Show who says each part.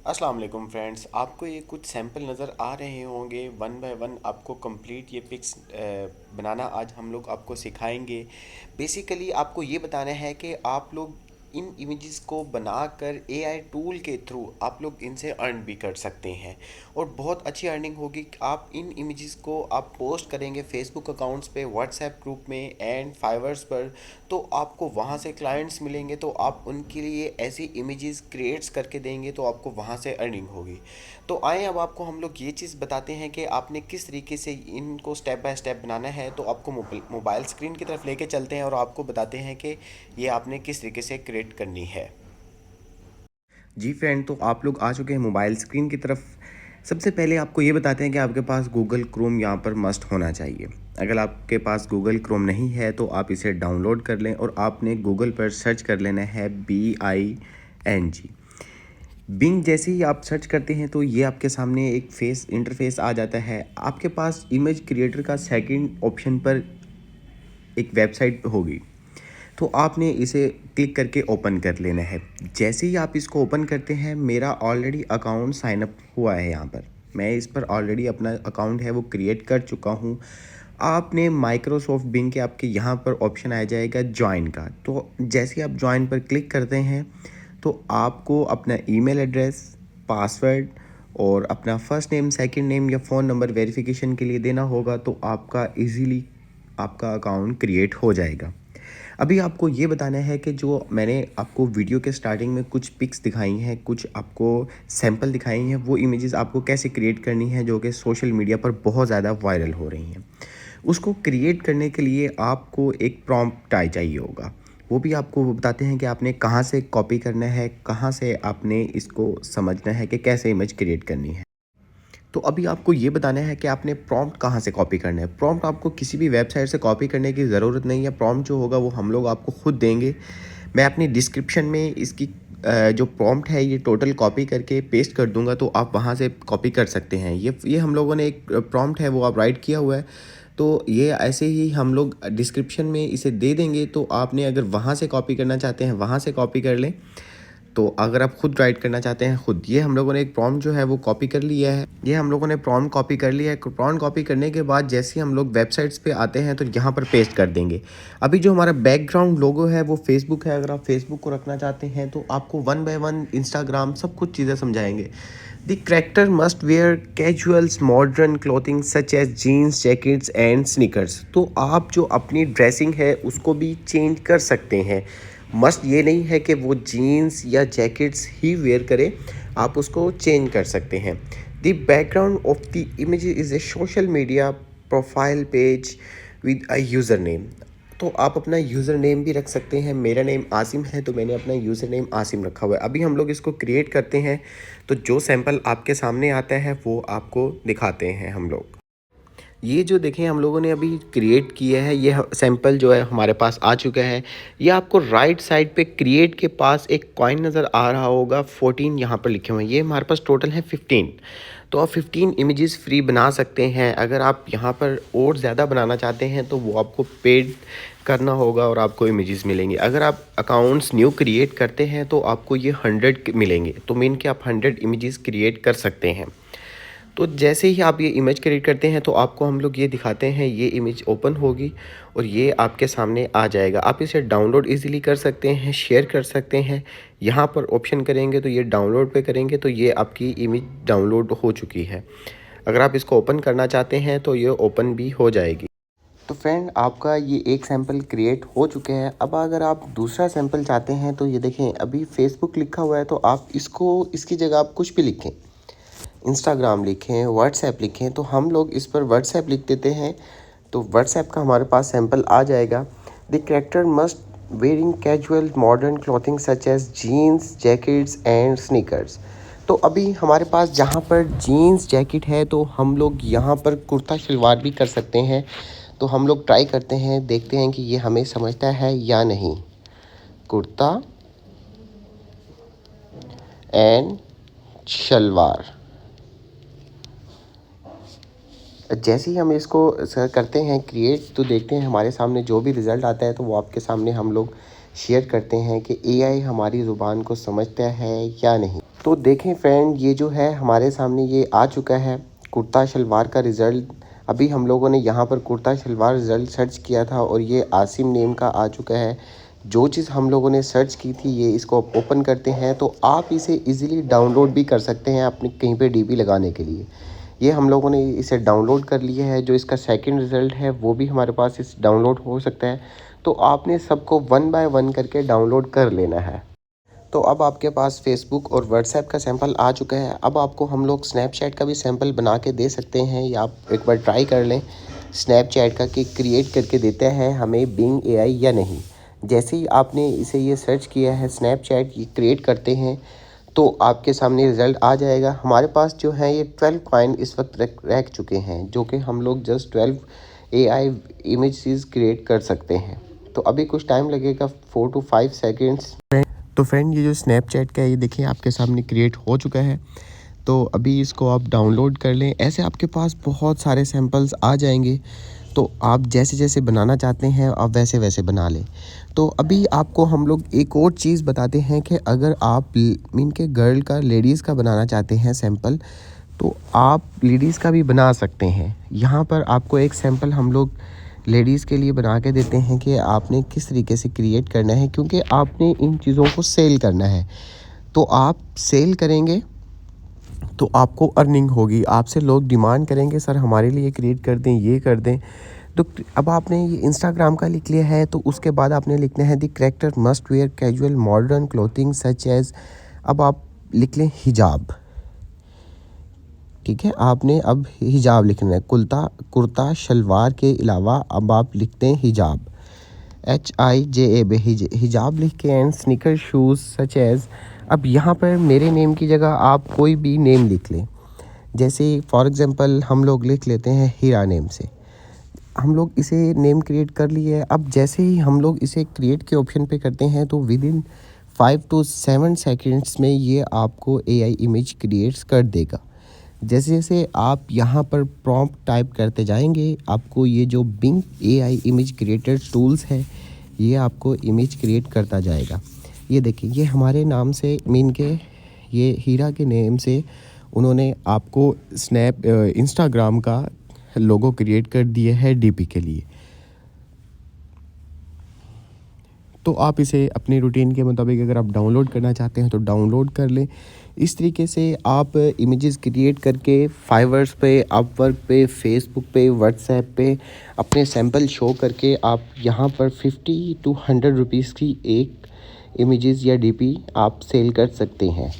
Speaker 1: अस्सलाम वालेकुम फ्रेंड्स। आपको ये कुछ सैंपल नज़र आ रहे होंगे। वन बाय वन आपको कंप्लीट ये पिक्स बनाना आज हम लोग आपको सिखाएंगे। बेसिकली आपको ये बताना है कि आप लोग इन इमेजेस को बनाकर एआई टूल के थ्रू आप लोग इनसे अर्न भी कर सकते हैं और बहुत अच्छी अर्निंग होगी। आप इन इमेजेस को आप पोस्ट करेंगे फेसबुक अकाउंट्स पे, व्हाट्सएप ग्रुप में एंड फाइवर्स पर, तो आपको वहाँ से क्लाइंट्स मिलेंगे। तो आप उनके लिए ऐसी इमेजेस क्रिएट्स करके देंगे तो आपको वहाँ से अर्निंग होगी। तो आए अब आपको हम लोग ये चीज़ बताते हैं कि आपने किस तरीके से इनको स्टेप बाय स्टेप बनाना है। तो आपको मोबाइल स्क्रीन की तरफ लेके चलते हैं और आपको बताते हैं कि ये आपने किस तरीके से क्रिएट करनी है। जी फ्रेंड, तो आप लोग आ चुके हैं मोबाइल स्क्रीन की तरफ। सबसे पहले आपको ये बताते हैं कि आपके पास गूगल क्रोम यहाँ पर मस्ट होना चाहिए। अगर आपके पास गूगल क्रोम नहीं है तो आप इसे डाउनलोड कर लें और आपने गूगल पर सर्च कर लेना है BING। बिंग जैसे ही आप सर्च करते हैं तो ये आपके सामने एक फेस इंटरफेस आ जाता है। आपके पास इमेज क्रिएटर का सेकंड ऑप्शन पर एक वेबसाइट होगी, तो आपने इसे क्लिक करके ओपन कर लेना है। जैसे ही आप इसको ओपन करते हैं, मेरा ऑलरेडी अकाउंट साइन अप हुआ है। यहाँ पर मैं इस पर ऑलरेडी अपना अकाउंट है वो क्रिएट कर चुका हूँ। आपने माइक्रोसॉफ्ट बिंग के आपके यहाँ पर ऑप्शन आ जाएगा ज्वाइन का। तो जैसे ही आप ज्वाइन पर क्लिक करते हैं तो आपको अपना ईमेल एड्रेस, पासवर्ड और अपना फर्स्ट नेम, सेकंड नेम या फ़ोन नंबर वेरिफिकेशन के लिए देना होगा। तो आपका इजीली आपका अकाउंट क्रिएट हो जाएगा। अभी आपको ये बताना है कि जो मैंने आपको वीडियो के स्टार्टिंग में कुछ पिक्स दिखाई हैं, कुछ आपको सैंपल दिखाई हैं, वो इमेजेस आपको कैसे क्रिएट करनी है जो कि सोशल मीडिया पर बहुत ज़्यादा वायरल हो रही हैं। उसको क्रिएट करने के लिए आपको एक प्रॉम्प्ट चाहिए होगा। वो भी आपको बताते हैं कि आपने कहाँ से कॉपी करना है, कहाँ से आपने इसको समझना है कि कैसे इमेज क्रिएट करनी है। तो अभी आपको ये बताना है कि आपने प्रॉम्प्ट कहाँ से कॉपी करना है। प्रॉम्प्ट आपको किसी भी वेबसाइट से कॉपी करने की ज़रूरत नहीं है। प्रॉम्प्ट जो होगा वो हम लोग आपको खुद देंगे। मैं अपनी डिस्क्रिप्शन में इसकी जो प्रॉम्प्ट है ये टोटल कॉपी करके पेस्ट कर दूंगा, तो आप वहाँ से कॉपी कर सकते हैं। ये हम लोगों ने एक प्रॉम्प्ट है वो आप राइट किया हुआ है, तो ये ऐसे ही हम लोग डिस्क्रिप्शन में इसे दे देंगे। तो आपने अगर वहाँ से कॉपी करना चाहते हैं वहाँ से कॉपी कर लें, तो अगर आप खुद राइट करना चाहते हैं खुद। ये हम लोगों ने एक प्रॉम्प्ट जो है वो कॉपी कर लिया है। ये हम लोगों ने प्रॉम्प्ट कॉपी कर लिया है। प्रॉम्प्ट कॉपी करने के बाद जैसे ही हम लोग वेबसाइट्स पे आते हैं तो यहाँ पर पेस्ट कर देंगे। अभी जो हमारा बैकग्राउंड लोगो है वो फेसबुक है। अगर आप फेसबुक को रखना चाहते हैं तो आपको वन बाय वन इंस्टाग्राम सब कुछ चीज़ें समझाएंगे। The character must wear casuals modern clothing such as jeans, jackets and sneakers. तो आप जो अपनी ड्रेसिंग है उसको भी चेंज कर सकते हैं। मस्ट ये नहीं है कि वो जीन्स या जैकेट्स ही वेयर करे, आप उसको चेंज कर सकते हैं। The background of the image is a social media profile page with a user name. तो आप अपना यूज़र नेम भी रख सकते हैं। मेरा नेम आसिम है तो मैंने अपना यूज़र नेम आसिम रखा हुआ है। अभी हम लोग इसको क्रिएट करते हैं, तो जो सैंपल आपके सामने आता है वो आपको दिखाते हैं हम लोग। ये जो देखें हम लोगों ने अभी क्रिएट किया है, ये सैंपल जो है हमारे पास आ चुका है। ये आपको राइट साइड पे क्रिएट के पास एक कॉइन नज़र आ रहा होगा, 14 यहाँ पर लिखे हुए हैं। ये हमारे पास टोटल है 15। तो आप 15 इमेजेस फ्री बना सकते हैं। अगर आप यहाँ पर और ज़्यादा बनाना चाहते हैं तो वो आपको पेड करना होगा और आपको इमेजेस मिलेंगे। अगर आप अकाउंट्स न्यू क्रिएट करते हैं तो आपको ये 100 मिलेंगे। तो मीन कि आप 100 इमेजेस क्रिएट कर सकते हैं। तो जैसे ही आप ये इमेज क्रिएट करते हैं तो आपको हम लोग ये दिखाते हैं, ये इमेज ओपन होगी और ये आपके सामने आ जाएगा। आप इसे डाउनलोड इजीली कर सकते हैं, शेयर कर सकते हैं। यहाँ पर ऑप्शन करेंगे तो ये डाउनलोड पे करेंगे तो ये आपकी इमेज डाउनलोड हो चुकी है। अगर आप इसको ओपन करना चाहते हैं तो ये ओपन भी हो जाएगी। तो फ्रेंड, आपका ये एक सैंपल क्रिएट हो चुके हैं। अब अगर आप दूसरा सैंपल चाहते हैं तो ये देखें, अभी फेसबुक लिखा हुआ है तो आप इसको इसकी जगह आप कुछ भी लिखें, इंस्टाग्राम लिखें, व्हाट्सएप लिखें। तो हम लोग इस पर व्हाट्सएप लिख देते हैं, तो व्हाट्सएप का हमारे पास सैंपल आ जाएगा। The character must wearing casual modern clothing such as jeans, jackets and sneakers. तो अभी हमारे पास जहाँ पर जीन्स जैकेट है तो हम लोग यहाँ पर कुर्ता शलवार भी कर सकते हैं। तो हम लोग ट्राई करते हैं, देखते हैं कि ये हमें समझता है या नहीं। कुर्ता एंड शलवार। जैसे ही हम इसको करते हैं क्रिएट, तो देखते हैं हमारे सामने जो भी रिज़ल्ट आता है तो वो आपके सामने हम लोग शेयर करते हैं कि एआई हमारी ज़ुबान को समझता है या नहीं। तो देखें फ्रेंड, ये जो है हमारे सामने ये आ चुका है कुर्ता शलवार का रिज़ल्ट। अभी हम लोगों ने यहाँ पर कुर्ता शलवार रिज़ल्ट सर्च किया था और ये आसिम नेम का आ चुका है। जो चीज़ हम लोगों ने सर्च की थी, ये इसको ओपन करते हैं तो आप इसे इजीली डाउनलोड भी कर सकते हैं अपने कहीं पे डीपी लगाने के लिए। ये हम लोगों ने इसे डाउनलोड कर लिया है। जो इसका सेकंड रिज़ल्ट है वो भी हमारे पास इस डाउनलोड हो सकता है। तो आपने सबको 1 बाय 1 करके डाउनलोड कर लेना है। तो अब आपके पास फेसबुक और व्हाट्सएप का सैंपल आ चुका है। अब आपको हम लोग स्नैपचैट का भी सैंपल बना के दे सकते हैं, या आप एक बार ट्राई कर लें स्नैपचैट का कि क्रिएट करके देता है हमें बिंग एआई या नहीं। जैसे ही आपने इसे ये सर्च किया है स्नैपचैट ये क्रिएट करते हैं तो आपके सामने रिज़ल्ट आ जाएगा। हमारे पास जो है ये 12 कॉइन इस वक्त रह चुके हैं, जो कि हम लोग जस्ट 12 एआई इमेजेस क्रिएट कर सकते हैं। तो अभी कुछ टाइम लगेगा, 4 to 5 सेकेंड्स। तो फ्रेंड, ये जो स्नैपचैट का है ये देखिए आपके सामने क्रिएट हो चुका है। तो अभी इसको आप डाउनलोड कर लें। ऐसे आपके पास बहुत सारे सैंपल्स आ जाएंगे, तो आप जैसे जैसे बनाना चाहते हैं आप वैसे वैसे बना लें। तो अभी आपको हम लोग एक और चीज़ बताते हैं कि अगर आप मीन के गर्ल का, लेडीज़ का बनाना चाहते हैं सैंपल, तो आप लेडीज़ का भी बना सकते हैं। यहाँ पर आपको एक सैंपल हम लोग लेडीज़ के लिए बना के देते हैं कि आपने किस तरीके से क्रिएट करना है, क्योंकि आपने इन चीज़ों को सेल करना है। तो आप सेल करेंगे तो आपको अर्निंग होगी, आपसे लोग डिमांड करेंगे सर हमारे लिए क्रिएट कर दें, ये कर दें। तो अब आपने ये इंस्टाग्राम का लिख लिया है, तो उसके बाद आपने लिखना है the character must wear casual modern clothing such as, अब आप लिख लें हिजाब। ठीक है, आपने अब हिजाब लिखना है। कुर्ता शलवार के अलावा अब आप लिखते हैं हिजाब, HIJAB, हिजाब लिख के, and sneaker shoes such as. अब यहाँ पर मेरे नेम की जगह आप कोई भी नेम लिख लें। जैसे फॉर एग्ज़ाम्पल हम लोग लिख लेते हैं हीरा नेम से। हम लोग इसे नेम क्रिएट कर लिए। अब जैसे ही हम लोग इसे क्रिएट के ऑप्शन पे करते हैं तो विद इन 5 to 7 सेकेंड्स में ये आपको AI इमेज क्रिएट्स कर देगा। जैसे जैसे आप यहाँ पर प्रॉम्प्ट टाइप करते जाएंगे, आपको ये जो Bing AI image creator tools है ये आपको इमेज क्रिएट करता जाएगा। ये देखिए, ये हमारे नाम से मीन के, ये हीरा के नेम से उन्होंने आपको इंस्टाग्राम का लोगो क्रिएट कर दिया है डीपी के लिए। तो आप इसे अपनी रूटीन के मुताबिक अगर आप डाउनलोड करना चाहते हैं तो डाउनलोड कर लें। इस तरीके से आप इमेजेस क्रिएट करके फाइवर्स पे, अपवर्क पे, फेसबुक पे, व्हाट्सएप पे अपने सैंपल शो करके आप यहाँ पर 50 to 100 रुपीज़ की एक इमेजेस या डीपी आप सेल कर सकते हैं।